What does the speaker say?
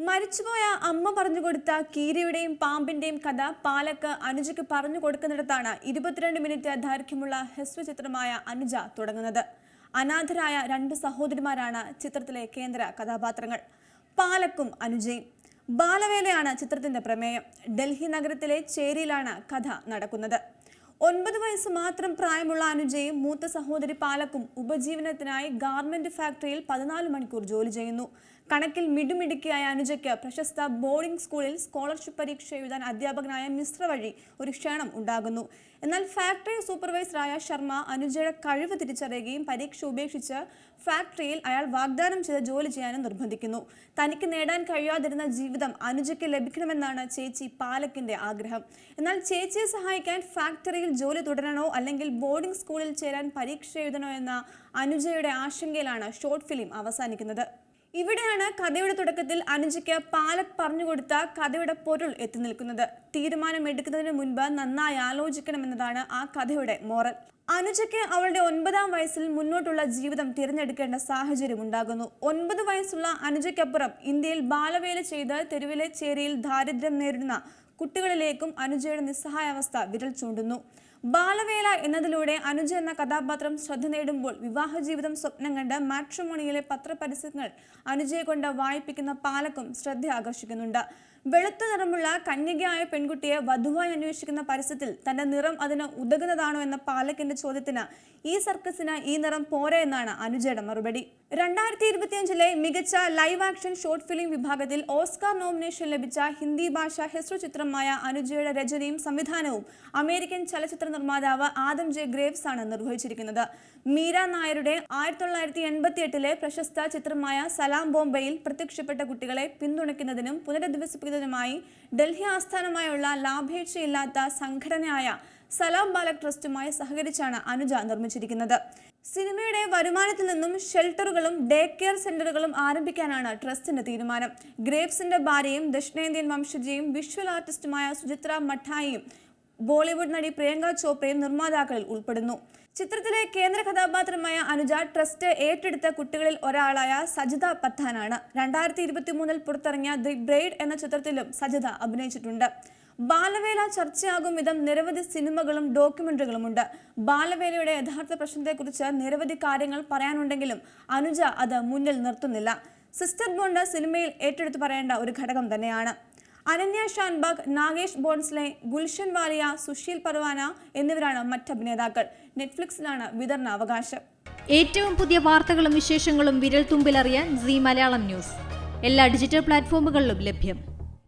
മരിച്ചുപോയ അമ്മ പറഞ്ഞുകൊടുത്ത കീരിയുടെയും പാമ്പിന്റെയും കഥ പാലക്ക് അനുജയ്ക്ക് പറഞ്ഞു കൊടുക്കുന്നിടത്താണ് 22 മിനിറ്റ് ദൈർഘ്യമുള്ള ഹ്രസ്വചിത്രമായ അനുജ തുടങ്ങുന്നത്. അനാഥരായ രണ്ട് സഹോദരിമാരാണ് ചിത്രത്തിലെ കേന്ദ്ര കഥാപാത്രങ്ങൾ, പാലക്കും അനുജയും. ബാലവേലയാണ് ചിത്രത്തിന്റെ പ്രമേയം. ഡൽഹി നഗരത്തിലെ ചേരിയിലാണ് കഥ നടക്കുന്നത്. 9 വയസ്സ് മാത്രം പ്രായമുള്ള അനുജയും മൂത്ത സഹോദരി പാലക്കും ഉപജീവനത്തിനായി ഗാർമെന്റ് ഫാക്ടറിയിൽ 14 മണിക്കൂർ ജോലി ചെയ്യുന്നു. കണക്കിൽ മിടുമിടുക്കിയായ അനുജയ്ക്ക് പ്രശസ്ത ബോർഡിംഗ് സ്കൂളിൽ സ്കോളർഷിപ്പ് പരീക്ഷ എഴുതാൻ അധ്യാപകനായ മിശ്ര വഴി ഒരു ക്ഷണം ഉണ്ടാകുന്നു. എന്നാൽ ഫാക്ടറി സൂപ്പർവൈസറായ ശർമ്മ അനുജയുടെ കഴിവ് തിരിച്ചറിയുകയും പരീക്ഷ ഉപേക്ഷിച്ച് ഫാക്ടറിയിൽ അയാൾ വാഗ്ദാനം ചെയ്ത് ജോലി ചെയ്യാനും നിർബന്ധിക്കുന്നു. തനിക്ക് നേടാൻ കഴിയാതിരുന്ന ജീവിതം അനുജയ്ക്ക് ലഭിക്കണമെന്നാണ് ചേച്ചി പാലക്കിന്റെ ആഗ്രഹം. എന്നാൽ ചേച്ചിയെ സഹായിക്കാൻ ഫാക്ടറിയിൽ ജോലി തുടരണോ അല്ലെങ്കിൽ ബോർഡിംഗ് സ്കൂളിൽ ചേരാൻ പരീക്ഷ എഴുതണോ എന്ന അനുജയുടെ ആശങ്കയിലാണ് ഷോർട്ട് ഫിലിം അവസാനിക്കുന്നത്. ഇവിടെയാണ് കഥയുടെ തുടക്കത്തിൽ അനുജയ്ക്ക് പാലക് പറഞ്ഞുകൊടുത്ത കഥയുടെ പൊരുൾ എത്തി നിൽക്കുന്നത്. തീരുമാനമെടുക്കുന്നതിന് മുൻപ് നന്നായി ആലോചിക്കണമെന്നതാണ് ആ കഥയുടെ മോറൽ. അനുജയ്ക്ക് അവളുടെ 9ാം വയസ്സിൽ മുന്നോട്ടുള്ള ജീവിതം തിരഞ്ഞെടുക്കേണ്ട സാഹചര്യം ഉണ്ടാകുന്നു. 9 വയസ്സുള്ള അനുജയ്ക്കപ്പുറം ഇന്ത്യയിൽ ബാലവേല ചെയ്ത് തെരുവിലെ ചേരിയിൽ ദാരിദ്ര്യം നേരിടുന്ന കുട്ടികളിലേക്കും അനുജയുടെ നിസ്സഹായാവസ്ഥ വിരൽ ചൂണ്ടുന്നു. ബാലവേല എന്നതിലൂടെ അനുജ എന്ന കഥാപാത്രം ശ്രദ്ധ നേടുമ്പോൾ വിവാഹ ജീവിതം സ്വപ്നം കണ്ട് മാട്രിമോണിയിലെ പത്രപരസ്യങ്ങൾ അനുജയെ കൊണ്ട് വായിപ്പിക്കുന്ന പാലക്കും ശ്രദ്ധ ആകർഷിക്കുന്നുണ്ട്. വെളുത്ത നിറമുള്ള കന്യകയായ പെൺകുട്ടിയെ വധുവായി അന്വേഷിക്കുന്ന പരസ്യത്തിൽ തന്റെ നിറം അതിന് ഉതകുന്നതാണോ എന്ന പാലക്കിന്റെ ചോദ്യത്തിന് ഈ സർക്കസിന് ഈ നിറം പോരെ എന്നാണ് അനുജയുടെ മറുപടി. 2025 മികച്ച ലൈവ് ആക്ഷൻ ഷോർട്ട് ഫിലിം വിഭാഗത്തിൽ ഓസ്കാർ നോമിനേഷൻ ലഭിച്ച ഹിന്ദി ഭാഷാ ഹ്രസ്വചിത്രമായ അനുജയുടെ രചനയും സംവിധാനവും അമേരിക്കൻ ചലച്ചിത്ര നിർമ്മാതാവ് ആദം ജെ ഗ്രേവ്സ് ആണ് നിർവഹിച്ചിരിക്കുന്നത്. മീര നായരുടെ 1988 പ്രശസ്ത ചിത്രമായ സലാം ബോംബെയിൽ പ്രത്യക്ഷപ്പെട്ട കുട്ടികളെ പിന്തുണയ്ക്കുന്നതിനും പുനരധിവസിപ്പിക്കുന്നതിനുമായി ഡൽഹി ആസ്ഥാനമായുള്ള ലാഭേച്ഛയില്ലാത്ത സംഘടനയായ സലാം ബാലക് ട്രസ്റ്റുമായി സഹകരിച്ചാണ് അനുജ നിർമ്മിച്ചിരിക്കുന്നത്. സിനിമയുടെ വരുമാനത്തിൽ നിന്നും ഷെൽട്ടറുകളും ഡേ കെയർ സെന്ററുകളും ആരംഭിക്കാനാണ് ട്രസ്റ്റിന്റെ തീരുമാനം. ഗ്രേവ്സിന്റെ ഭാര്യയും ദക്ഷിണേന്ത്യൻ വംശജയും വിഷ്വൽ ആർട്ടിസ്റ്റുമായ സുചിത്ര മഠായിയും ബോളിവുഡ് നടി പ്രിയങ്ക ചോപ്രയും നിർമ്മാതാക്കളിൽ ഉൾപ്പെടുന്നു. ചിത്രത്തിലെ കേന്ദ്ര കഥാപാത്രമായ അനുജ ട്രസ്റ്റ് ഏറ്റെടുത്ത കുട്ടികളിൽ ഒരാളായ സജിത പത്താനാണ്. 2023 പുറത്തിറങ്ങിയ ദി ബ്രെയ്ഡ് എന്ന ചിത്രത്തിലും സജിത അഭിനയിച്ചിട്ടുണ്ട്. ബാലവേല ചർച്ചയാകും വിധം നിരവധി സിനിമകളും ഡോക്യുമെന്ററികളുമുണ്ട്. ബാലവേലയുടെ യഥാർത്ഥ പ്രശ്നത്തെക്കുറിച്ച് നിരവധി കാര്യങ്ങൾ പറയാനുണ്ടെങ്കിലും അനുജ അത് മുന്നിൽ നിർത്തുന്നില്ല. സിസ്റ്റർ ബോണ്ട് സിനിമയിൽ ഏറ്റെടുത്തു പറയേണ്ട ഒരു ഘടകം തന്നെയാണ്. അനന്യ ഷാൻബാഗ്, നാഗേഷ് ബോൺസ്ലെ, ഗുൽഷൻ വാലിയ, സുശീൽ പർവാന എന്നിവരാണ് മറ്റഭിനേതാക്കൾ. നെറ്റ്ഫ്ലിക്സിലാണ് വിതരണ അവകാശം. ഏറ്റവും പുതിയ വാർത്തകളും വിശേഷങ്ങളും വിരൽ തുമ്പിലറിയാൻ സീ മലയാളം ന്യൂസ് എല്ലാ ഡിജിറ്റൽ പ്ലാറ്റ്ഫോമുകളിലും ലഭ്യം.